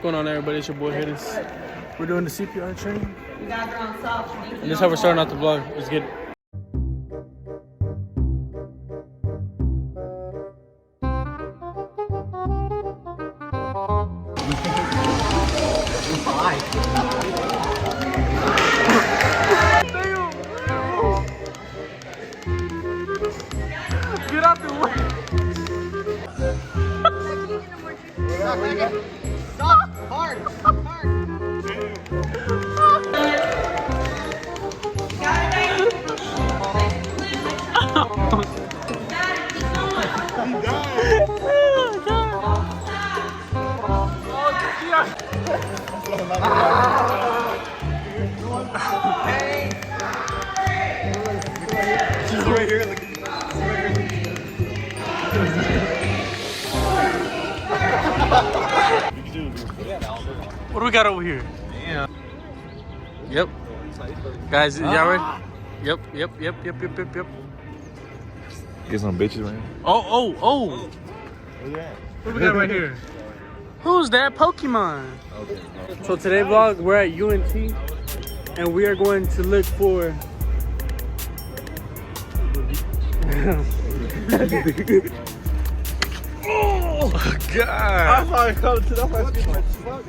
going on, everybody? It's your boy Hiddens. We're doing the CPR training. You guys are on salt. And this is how we're starting out the vlog. Let's get it. Get out the way. Stop! Hard! Hard! She's right here. Look. What do we got over here? Damn. Yep. Guys, y'all ready? Yep. Get some bitches, man. Oh. Where's that? What we got right here? Who's that Pokemon? Okay. So today vlog, we're at UNT and we are going to look for Oh God! That's how I come to. That's how I spit my.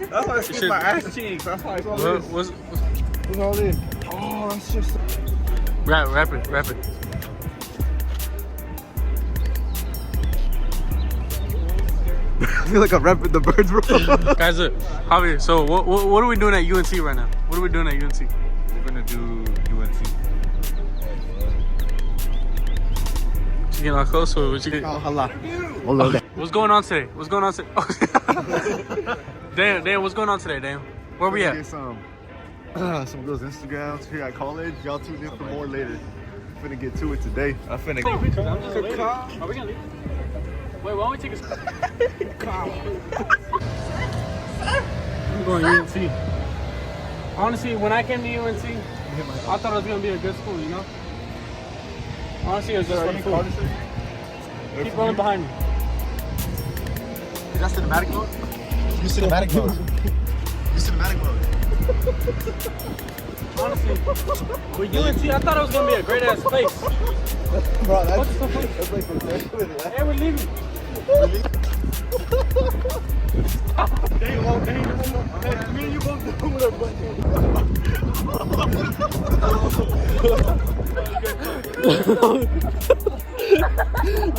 That's how I spit my ass cheeks. That's how I saw this. what's all this? Oh, that's just. Rap it. I feel like I'm rapping the birds, bro. Guys, Javier, so what are we doing at UNC right now? What are we doing at UNC? We're gonna do UNC. You getting all close or what you get? Oh, hala. What's going on today? Dan, what's going on today, Dan? Where we at? Get some girls' Instagrams here at college. Y'all tune in for more later. Finna get to it today. I'm finna get. Are we gonna leave? Wait, why don't we take a... I'm going to UNC. Honestly, when I came to UNC, I thought it was going to be a good school, you know? Honestly, it was just running cool. Keep running behind me. Is that cinematic mode? You cinematic mode. You cinematic mode. Honestly, with UNC, I thought it was going to be a great-ass place. Bro, What's the that's like professional. Hey, we're leaving. Really? Me and you both do with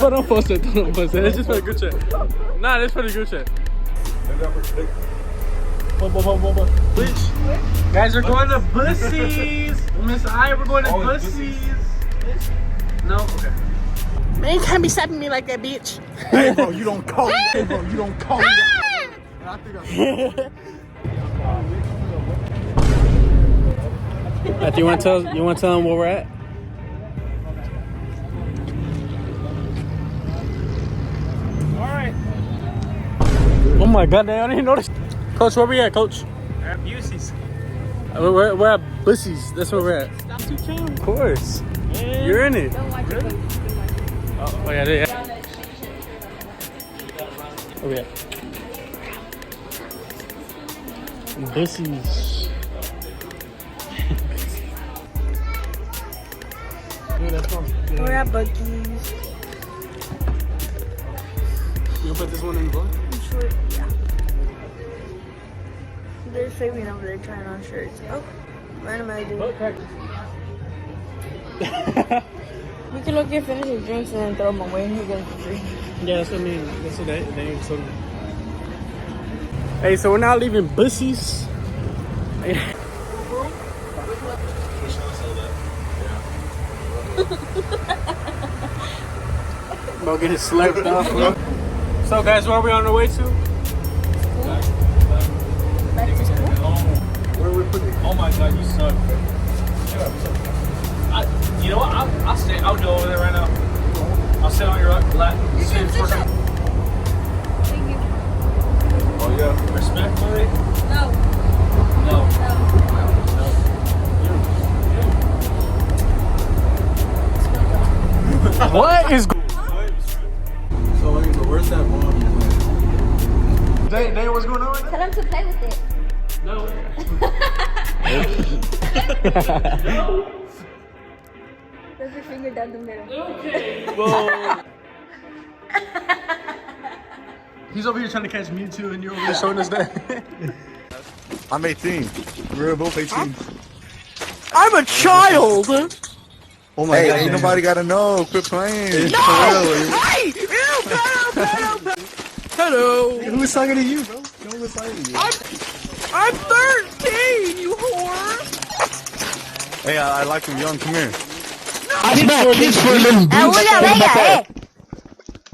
But don't post it. It's just for the group chat. Nah, it's for the group chat. Bitch. Guys, we're going to Bussies. Miss I, we're going to Bussies. No? Okay. Man, you can't be slapping me like that, bitch. Hey, bro, you don't call me. Hey, bro, you don't call me. Matthew, you want to tell them where we're at? All right. Oh my God, I didn't even notice. Coach, where we at, Coach? We're at Bussies. We're at Bussies. That's where we're at. Stop too chilling. Of course. Yeah. You're in it. Really? Oh yeah, yeah. Oh yeah. Bussies. We're at Buc-ee's. You gonna put this one in the book? I'm sure, yeah. They're saving over there trying on shirts. Oh, random idea. We can look at finishing drinks and then throw them away and he goes for free. Yeah, that's what I mean. That's what they told me. Hey, so we're now leaving Bussies. Bro, get it slapped off. So, guys, where are we on our way to? Back to school? Where are we putting it? Oh my God, you suck. You know what? I'll go over there right now. I'll sit on your lap. Sit. Thank you. Oh, yeah. Respectfully. No. No. What is So where's that bomb? Dang, what's going on right now? Tell him to play with it. No. Put your finger down the middle. Okay. Whoa. He's over here trying to catch Mewtwo, and you're over here showing us that. I'm 18. We're both 18. I'm a child. Oh my God, ain't nobody gotta know. Quit playing. No! Hey! Hello. Who's talking to you, bro? No one's talking to you. I'm 13, you whore. Hey, I like him young. Come here. I smack kids for little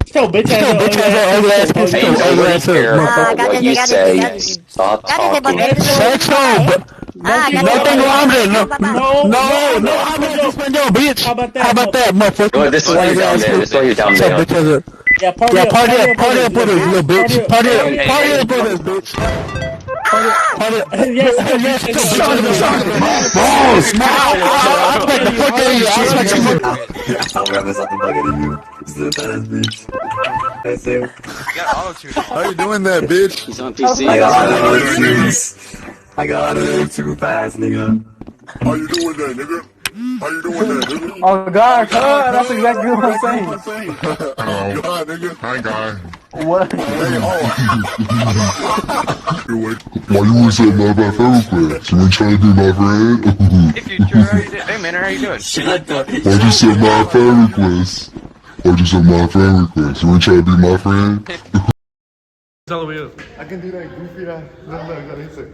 Still, bitch ass ugly ass pussy. Hey, nobody care about what you say. Stop talking. Shut up. Nothing wrong with it. No, I'm not Espanol, bitch. How about that, motherfucker? Well, this is what you're down there. This is what you're down there. Yeah, party up with us, little bitch. Party up with us, bitch. Party up. Yes. Balls, man. I'll smack the fuck out of you. I'll smack the fuck out of you. I'll grab this out the bucket of you. This is the badass bitch. That's it. How you doing that, bitch? He's on PC. I got it too fast, nigga. How you doing that, nigga? How you doing that, nigga? Oh God, that's exactly what I'm saying. God, nigga. Hi, guy. What? Hey, Why you always say my bad favorite class? You ain't trying to be my friend? Hey, future, how you doing? Hey, man, how you doing? Shut up. Why you say my favorite class? Why you say my favorite class? You ain't trying to be my friend? Tell me up. I can do that goofy ass. Look, he said.